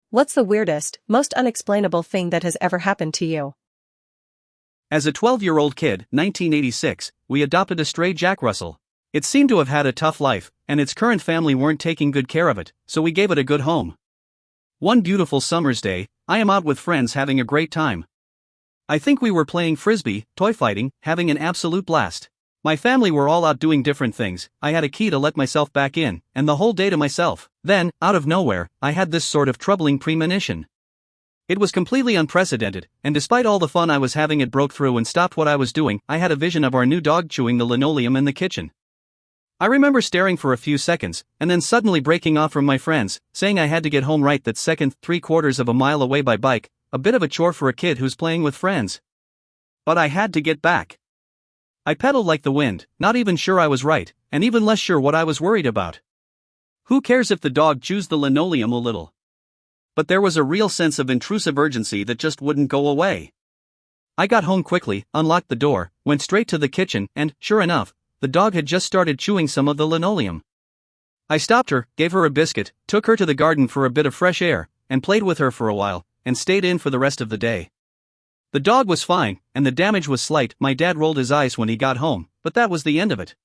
What's the weirdest, most unexplainable thing that has ever happened to you? As a 12-year-old kid, 1986, we adopted a stray Jack Russell. It seemed to have had a tough life, and its current family weren't taking good care of it, so we gave it a good home. One beautiful summer's day, I am out with friends having a great time. I think we were playing frisbee, toy fighting, having an absolute blast. My family were all out doing different things. I had a key to let myself back in, and the whole day to myself. Then, out of nowhere, I had this sort of troubling premonition. It was completely unprecedented, and despite all the fun I was having, it broke through and stopped what I was doing. I had a vision of our new dog chewing the linoleum in the kitchen. I remember staring for a few seconds, and then suddenly breaking off from my friends, saying I had to get home right that second, 3/4 of a mile away by bike, a bit of a chore for a kid who's playing with friends. But I had to get back. I pedaled like the wind, not even sure I was right, and even less sure what I was worried about. Who cares if the dog chews the linoleum a little? But there was a real sense of intrusive urgency that just wouldn't go away. I got home quickly, unlocked the door, went straight to the kitchen, and, sure enough, the dog had just started chewing some of the linoleum. I stopped her, gave her a biscuit, took her to the garden for a bit of fresh air, and played with her for a while, and stayed in for the rest of the day. The dog was fine, and the damage was slight. My dad rolled his eyes when he got home, but that was the end of it.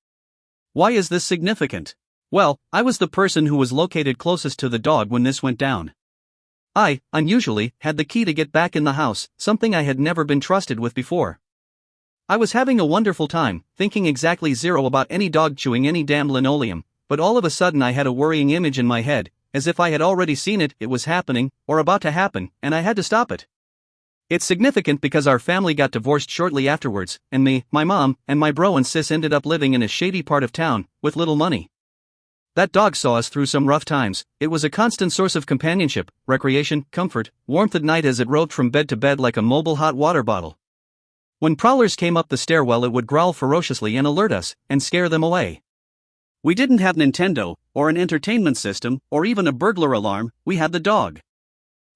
Why is this significant? Well, I was the person who was located closest to the dog when this went down. I, unusually, had the key to get back in the house, something I had never been trusted with before. I was having a wonderful time, thinking exactly zero about any dog chewing any damn linoleum, but all of a sudden I had a worrying image in my head, as if I had already seen it, it was happening, or about to happen, and I had to stop it. It's significant because our family got divorced shortly afterwards, and me, my mom, and my bro and sis ended up living in a shady part of town, with little money. That dog saw us through some rough times. It was a constant source of companionship, recreation, comfort, warmth at night as it roved from bed to bed like a mobile hot water bottle. When prowlers came up the stairwell, it would growl ferociously and alert us, and scare them away. We didn't have Nintendo, or an entertainment system, or even a burglar alarm. We had the dog.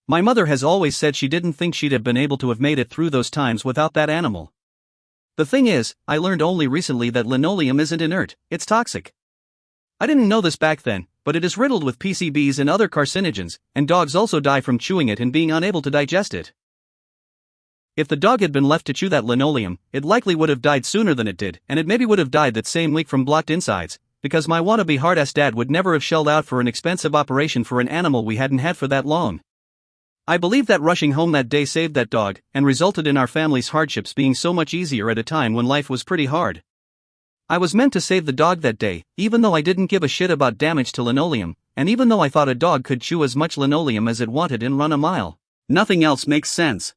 My mother has always said she didn't think she'd have been able to have made it through those times without that animal. The thing is, I learned only recently that linoleum isn't inert, it's toxic. I didn't know this back then, but it is riddled with PCBs and other carcinogens, and dogs also die from chewing it and being unable to digest it. If the dog had been left to chew that linoleum, it likely would have died sooner than it did, and it maybe would have died that same week from blocked insides, because my wannabe hard-ass dad would never have shelled out for an expensive operation for an animal we hadn't had for that long. I believe that rushing home that day saved that dog, and resulted in our family's hardships being so much easier at a time when life was pretty hard. I was meant to save the dog that day, even though I didn't give a shit about damage to linoleum, and even though I thought a dog could chew as much linoleum as it wanted and run a mile. Nothing else makes sense.